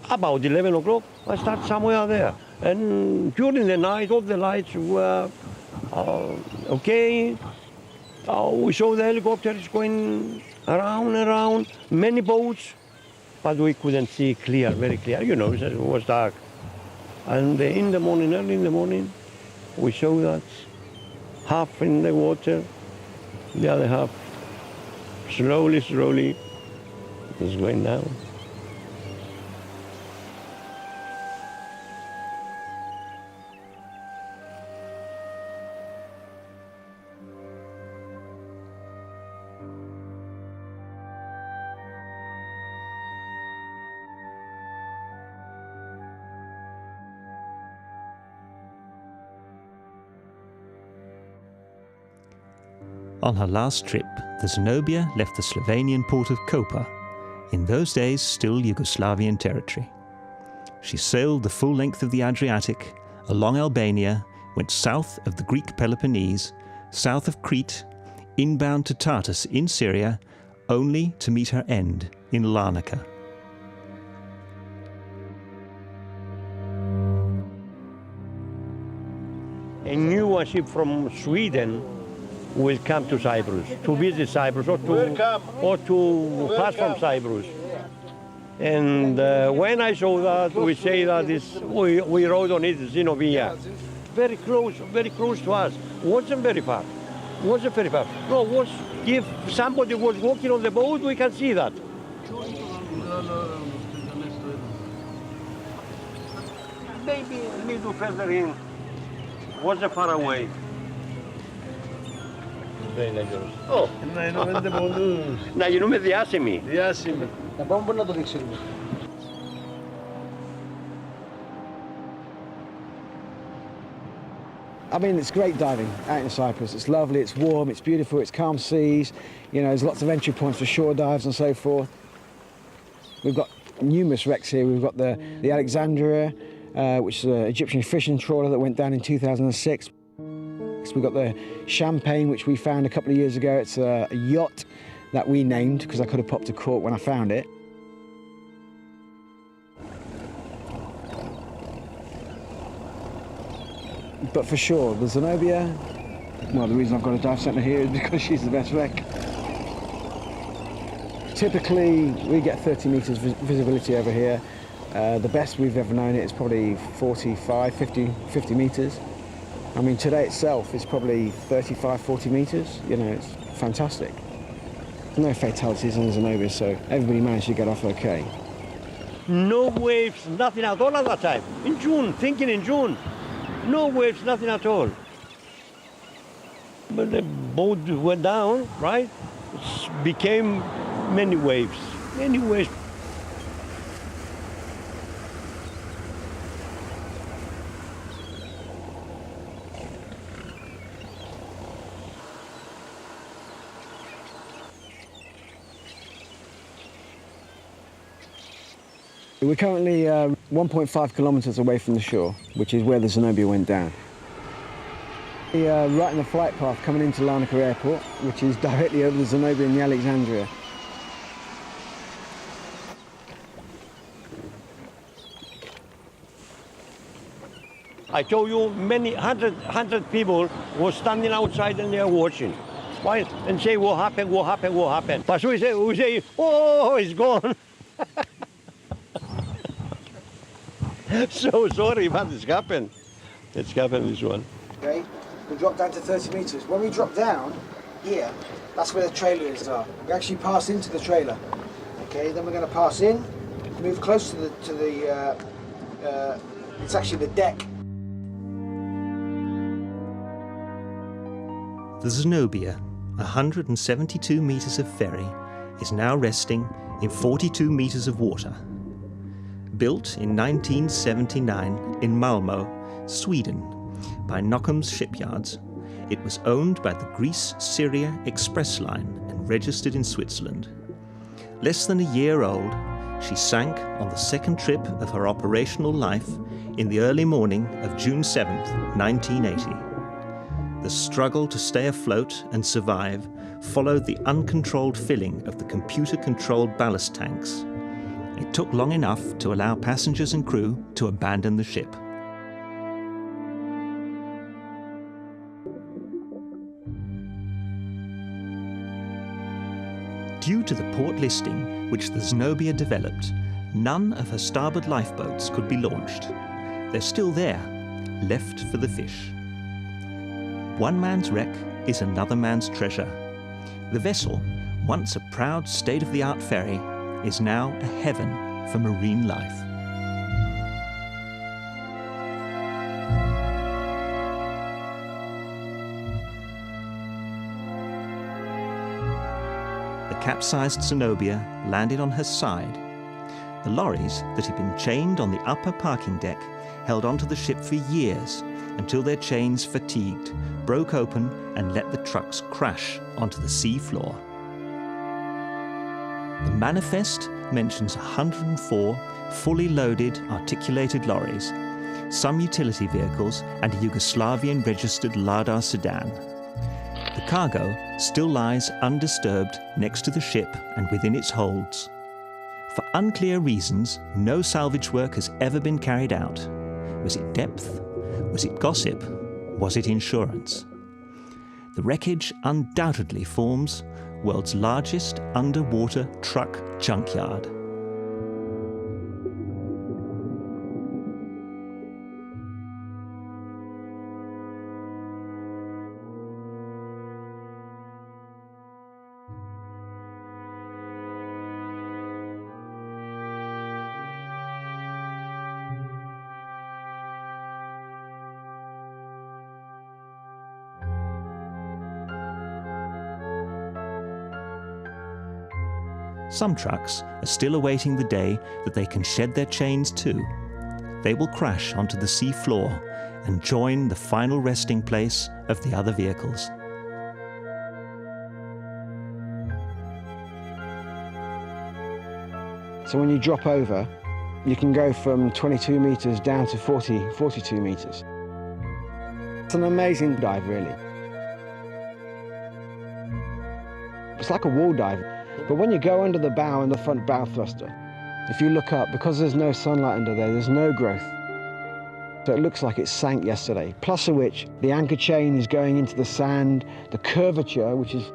About 11 o'clock, I start somewhere there. And during the night, all the lights were okay. We saw the helicopters going around and around, many boats, but we couldn't see clear, very clear. You know, it was dark. And in the morning, early in the morning, we saw that half in the water, the other half slowly, slowly was going down. On her last trip, the Zenobia left the Slovenian port of Koper, in those days still Yugoslavian territory. She sailed the full length of the Adriatic, along Albania, went south of the Greek Peloponnese, south of Crete, inbound to Tartus in Syria, only to meet her end in Larnaca. A new ship from Sweden will come to Cyprus, to visit Cyprus, or to pass from Cyprus. And when I saw that, we say that we rode on it, Zenobia. Very close to us. Wasn't very far. No, was, if somebody was walking on the boat, we can see that. Maybe a little further in. Wasn't far away. Very dangerous. Oh. Να γίνουμε διάσημοι. Διάσημοι. Να πάμε μπορεί να το δείξει λίγο. I mean, it's great diving out in Cyprus. It's lovely, it's warm, it's beautiful, it's calm seas. You know, there's lots of entry points for shore dives and so forth. We've got numerous wrecks here. We've got the Alexandria, which is an Egyptian fishing trawler that went down in 2006. We've got the Champagne, which we found a couple of years ago. It's a yacht that we named because I could have popped a cork when I found it. But for sure, the Zenobia, well, the reason I've got a dive centre here is because she's the best wreck. Typically, we get 30 metres visibility over here. The best we've ever known it is probably 45, 50 metres. I mean, today itself is probably 35, 40 metres. You know, it's fantastic. No fatalities on the Zenobia, so everybody managed to get off okay. No waves, nothing at all at that time. In June, thinking in June. No waves, nothing at all. But the boat went down, right? It became many waves, many waves. We're currently 1.5 kilometres away from the shore, which is where the Zenobia went down. We're right in the flight path coming into Larnaca Airport, which is directly over the Zenobia and the Alexandria. I told you, many hundred people were standing outside and they are watching. Right? And say, what happened, what happened, what happened? But we say, oh, it's gone. So sorry, but it's happened. It's happened, this one. Okay, we dropped down to 30 metres. When we drop down here, that's where the trailer is. We actually pass into the trailer. Okay, then we're going to pass in, move close to the it's actually the deck. The Zenobia, 172 metres of ferry, is now resting in 42 metres of water. Built in 1979 in Malmö, Sweden, by Knockham's Shipyards, it was owned by the Greece-Syria Express Line and registered in Switzerland. Less than a year old, she sank on the second trip of her operational life in the early morning of June 7th, 1980. The struggle to stay afloat and survive followed the uncontrolled filling of the computer-controlled ballast tanks, it took long enough to allow passengers and crew to abandon the ship. Due to the port listing which the Zenobia developed, none of her starboard lifeboats could be launched. They're still there, left for the fish. One man's wreck is another man's treasure. The vessel, once a proud state-of-the-art ferry, is now a heaven for marine life. The capsized Zenobia landed on her side. The lorries that had been chained on the upper parking deck held onto the ship for years until their chains fatigued, broke open and let the trucks crash onto the sea floor. The manifest mentions 104 fully loaded articulated lorries, some utility vehicles and a Yugoslavian-registered Lada sedan. The cargo still lies undisturbed next to the ship and within its holds. For unclear reasons, no salvage work has ever been carried out. Was it depth? Was it gossip? Was it insurance? The wreckage undoubtedly forms world's largest underwater truck junkyard. Some trucks are still awaiting the day that they can shed their chains too. They will crash onto the sea floor and join the final resting place of the other vehicles. So when you drop over, you can go from 22 metres down to 42 metres. It's an amazing dive, really. It's like a wall dive. But when you go under the bow and the front bow thruster, if you look up, because there's no sunlight under there, there's no growth. So it looks like it sank yesterday. Plus of which, the anchor chain is going into the sand, the curvature, which is,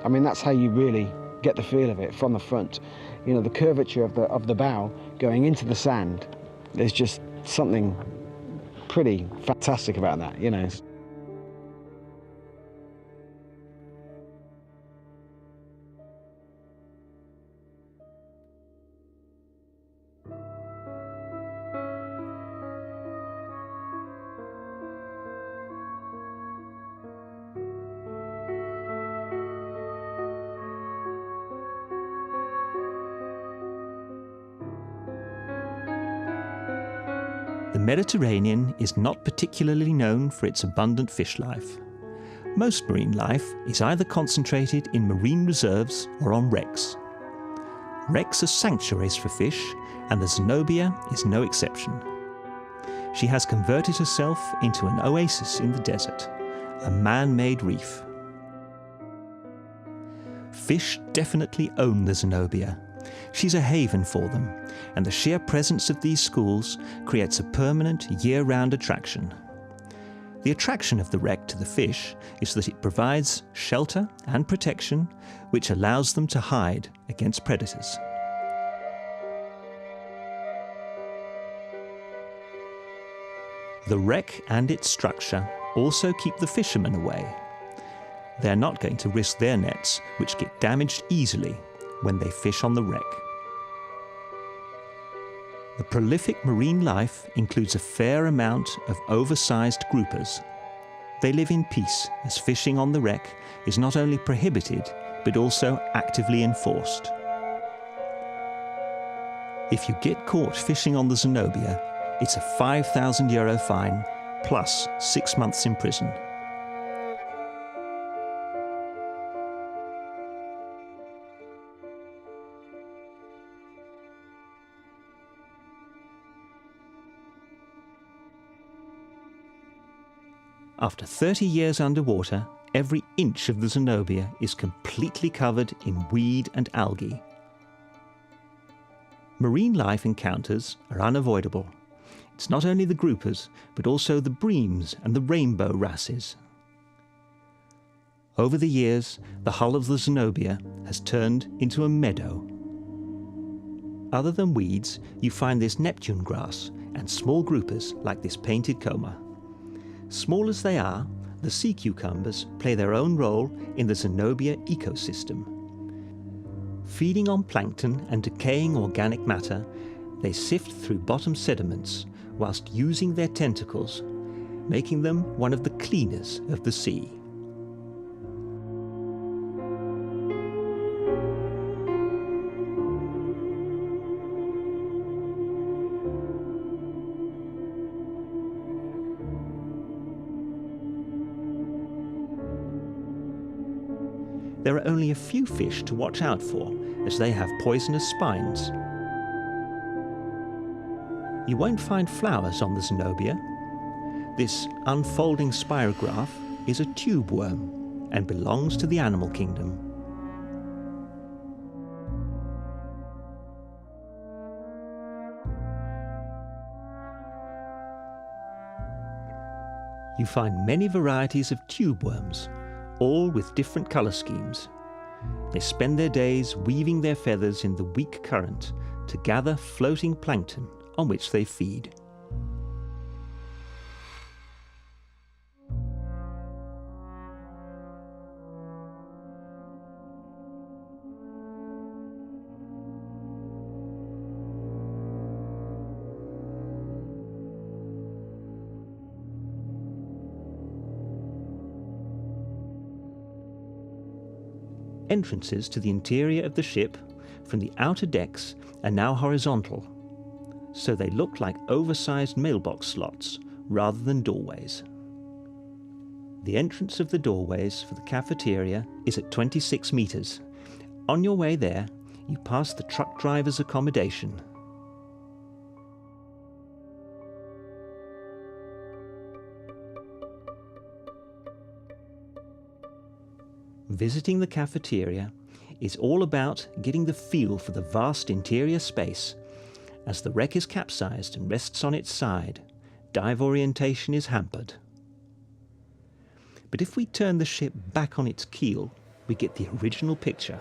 I mean, that's how you really get the feel of it from the front. You know, the curvature of the bow going into the sand, there's just something pretty fantastic about that, you know. The Mediterranean is not particularly known for its abundant fish life. Most marine life is either concentrated in marine reserves or on wrecks. Wrecks are sanctuaries for fish, and the Zenobia is no exception. She has converted herself into an oasis in the desert, a man-made reef. Fish definitely own the Zenobia. She's a haven for them, and the sheer presence of these schools creates a permanent year-round attraction. The attraction of the wreck to the fish is that it provides shelter and protection, which allows them to hide against predators. The wreck and its structure also keep the fishermen away. They're not going to risk their nets, which get damaged easily when they fish on the wreck. The prolific marine life includes a fair amount of oversized groupers. They live in peace, as fishing on the wreck is not only prohibited, but also actively enforced. If you get caught fishing on the Zenobia, it's a €5,000 fine plus 6 months in prison. After 30 years underwater, every inch of the Zenobia is completely covered in weed and algae. Marine life encounters are unavoidable. It's not only the groupers, but also the breams and the rainbow wrasses. Over the years, the hull of the Zenobia has turned into a meadow. Other than weeds, you find this Neptune grass and small groupers like this painted coma. Small as they are, the sea cucumbers play their own role in the Zenobia ecosystem. Feeding on plankton and decaying organic matter, they sift through bottom sediments whilst using their tentacles, making them one of the cleaners of the sea. There are only a few fish to watch out for, as they have poisonous spines. You won't find flowers on the Zenobia. This unfolding spirograph is a tube worm and belongs to the animal kingdom. You find many varieties of tube worms, all with different colour schemes. They spend their days weaving their feathers in the weak current to gather floating plankton on which they feed. Entrances to the interior of the ship from the outer decks are now horizontal, so they look like oversized mailbox slots rather than doorways. The entrance of the doorways for the cafeteria is at 26 meters. On your way there, you pass the truck driver's accommodation. Visiting the cafeteria is all about getting the feel for the vast interior space. As the wreck is capsized and rests on its side, dive orientation is hampered. But if we turn the ship back on its keel, we get the original picture.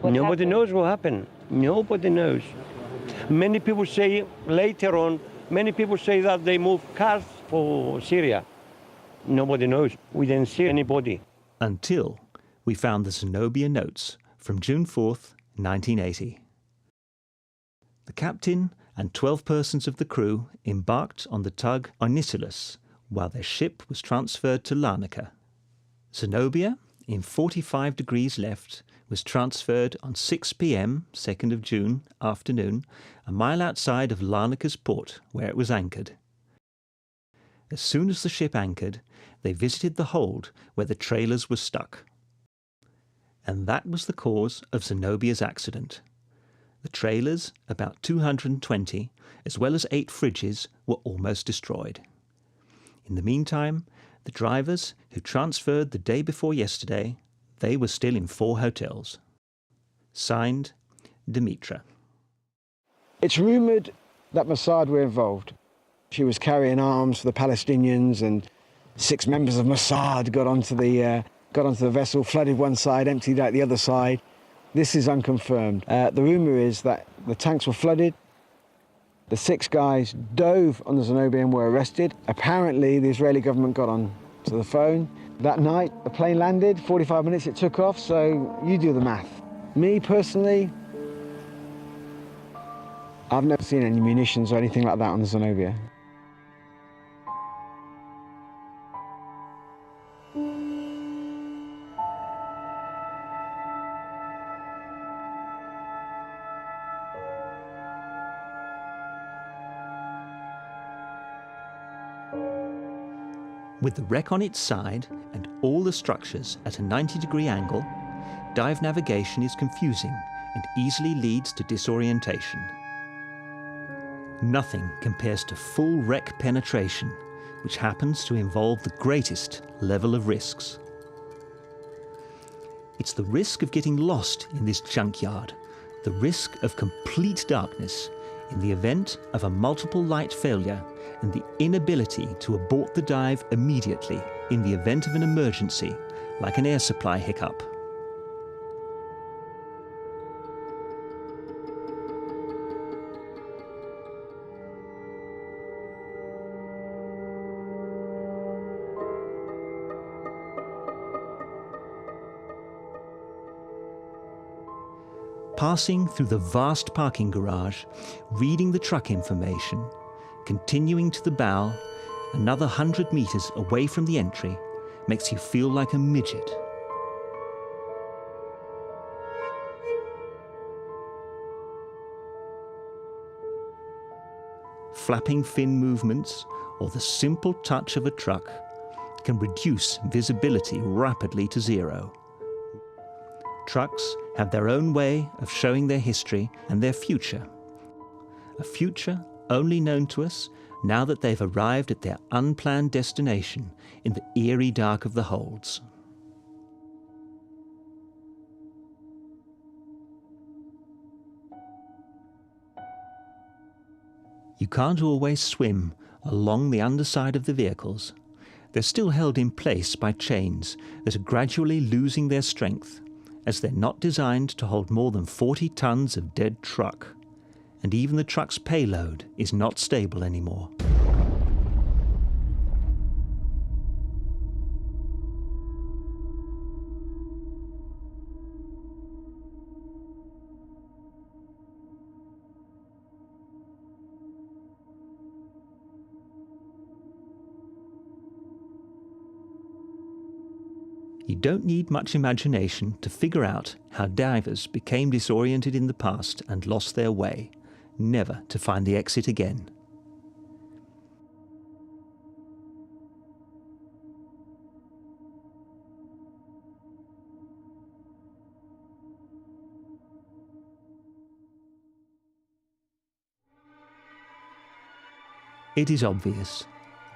Nobody knows what happened. Nobody knows. Many people say later on, many people say that they moved cars for Syria. Nobody knows. We didn't see anybody. Until we found the Zenobia notes from June 4th, 1980. The captain and 12 persons of the crew embarked on the tug Ornitolus while their ship was transferred to Larnaca. Zenobia, in 45 degrees left, was transferred on 6 p.m., 2nd of June, afternoon, a mile outside of Larnaca's port, where it was anchored. As soon as the ship anchored, they visited the hold where the trailers were stuck. And that was the cause of Zenobia's accident. The trailers, about 220, as well as 8 fridges, were almost destroyed. In the meantime, the drivers, who transferred the day before yesterday, they were still in 4 hotels. Signed, Dimitra. It's rumoured that Mossad were involved. She was carrying arms for the Palestinians, and 6 members of Mossad got onto the vessel, flooded one side, emptied out the other side. This is unconfirmed. The rumour is that the tanks were flooded. The 6 guys dove on the Zenobia and were arrested. Apparently, the Israeli government got on to the phone. That night, the plane landed, 45 minutes it took off, so you do the math. Me, personally, I've never seen any munitions or anything like that on the Zenobia. With the wreck on its side and all the structures at a 90-degree angle, dive navigation is confusing and easily leads to disorientation. Nothing compares to full wreck penetration, which happens to involve the greatest level of risks. It's the risk of getting lost in this junkyard, the risk of complete darkness in the event of a multiple light failure, and the inability to abort the dive immediately in the event of an emergency, like an air supply hiccup. Passing through the vast parking garage, reading the truck information, continuing to the bow, another 100 meters away from the entry, makes you feel like a midget. Flapping fin movements or the simple touch of a truck can reduce visibility rapidly to 0. Trucks have their own way of showing their history and their future. A future only known to us now that they've arrived at their unplanned destination in the eerie dark of the holds. You can't always swim along the underside of the vehicles. They're still held in place by chains that are gradually losing their strength, as they're not designed to hold more than 40 tons of dead truck. And even the truck's payload is not stable anymore. You don't need much imagination to figure out how divers became disoriented in the past and lost their way, never to find the exit again. It is obvious.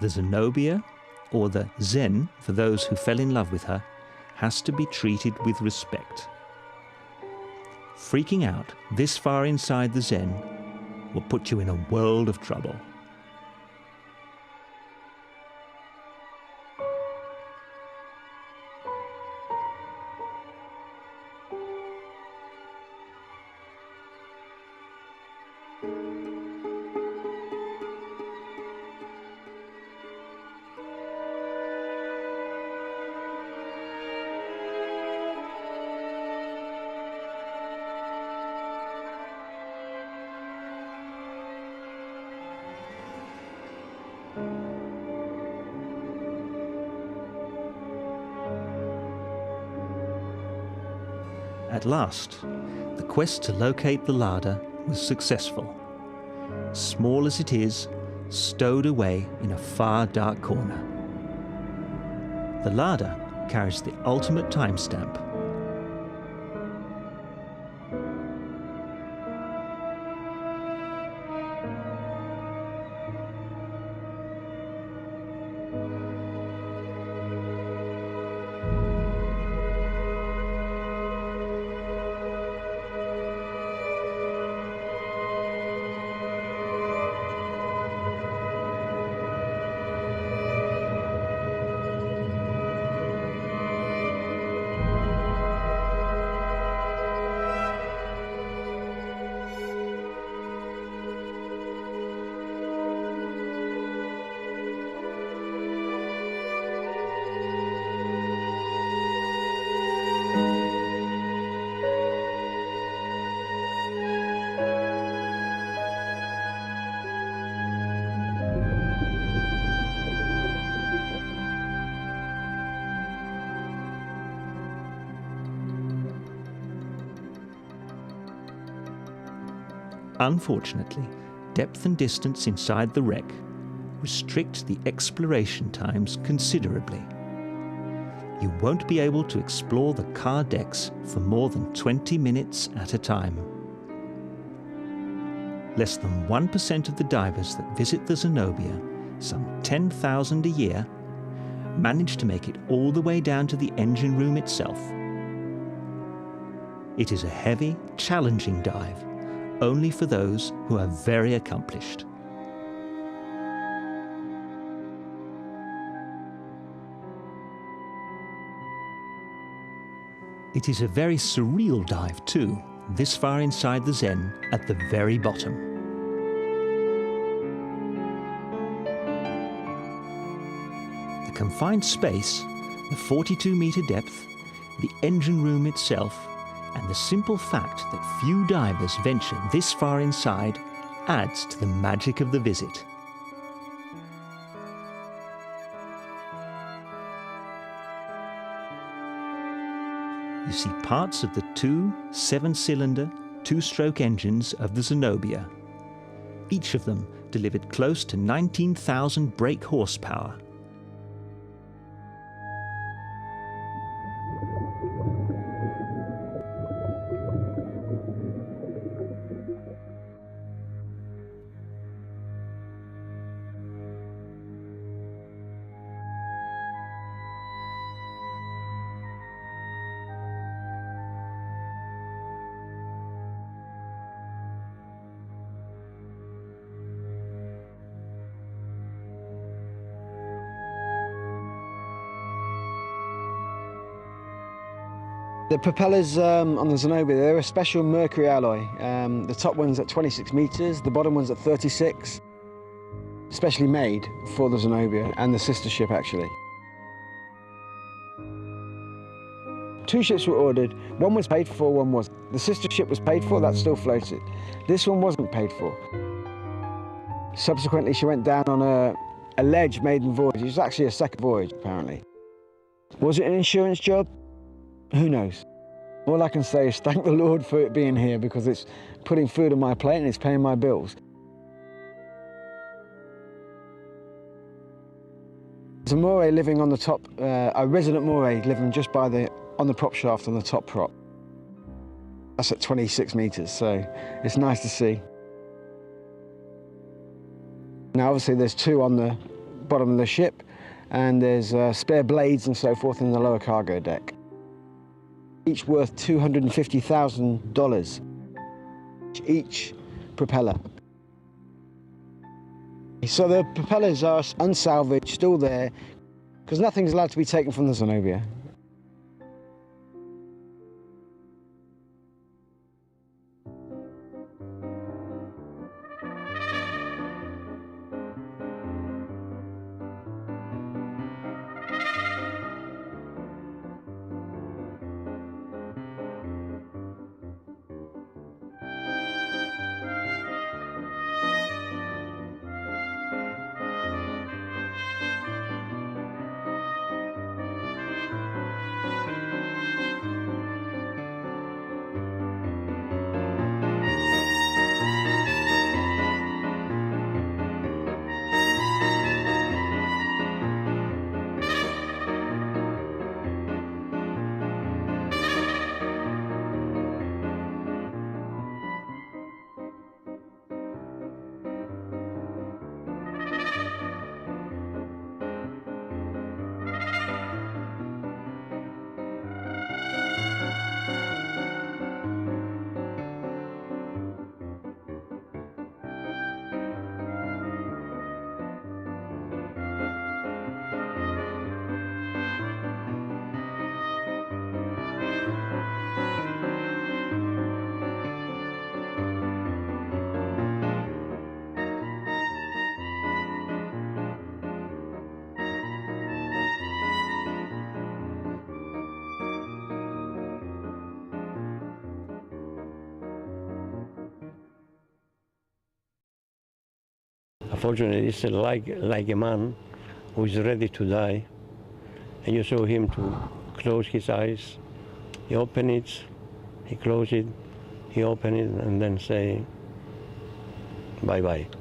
The Zenobia, or the Zen for those who fell in love with her, has to be treated with respect. Freaking out this far inside the Zen will put you in a world of trouble. At last, the quest to locate the larder was successful. Small as it is, stowed away in a far dark corner. The larder carries the ultimate timestamp. Unfortunately, depth and distance inside the wreck restrict the exploration times considerably. You won't be able to explore the car decks for more than 20 minutes at a time. Less than 1% of the divers that visit the Zenobia, some 10,000 a year, manage to make it all the way down to the engine room itself. It is a heavy, challenging dive, only for those who are very accomplished. It is a very surreal dive too, this far inside the Zen at the very bottom. The confined space, the 42-meter depth, the engine room itself, and the simple fact that few divers venture this far inside adds to the magic of the visit. You see parts of the two 7-cylinder, 2-stroke engines of the Zenobia, each of them delivered close to 19,000 brake horsepower. The propellers on the Zenobia, they're a special mercury alloy. The top one's at 26 meters, the bottom one's at 36. Specially made for the Zenobia and the sister ship, actually. 2 ships were ordered. One was paid for, one wasn't. The sister ship was paid for, that still floated. This one wasn't paid for. Subsequently, she went down on a alleged maiden voyage. It was actually a second voyage, apparently. Was it an insurance job? Who knows? All I can say is thank the Lord for it being here, because it's putting food on my plate and it's paying my bills. There's a moray living on the top, a resident moray living just on the prop shaft on the top prop. That's at 26 meters, so it's nice to see. Now obviously there's 2 on the bottom of the ship, and there's spare blades and so forth in the lower cargo deck. Each worth $250,000, each propeller. So the propellers are unsalvaged, still there, because nothing's allowed to be taken from the Zenobia. Unfortunately, it's like a man who is ready to die, and you saw him to close his eyes. He opened it, he closed it, he opened it, and then say, Bye-bye.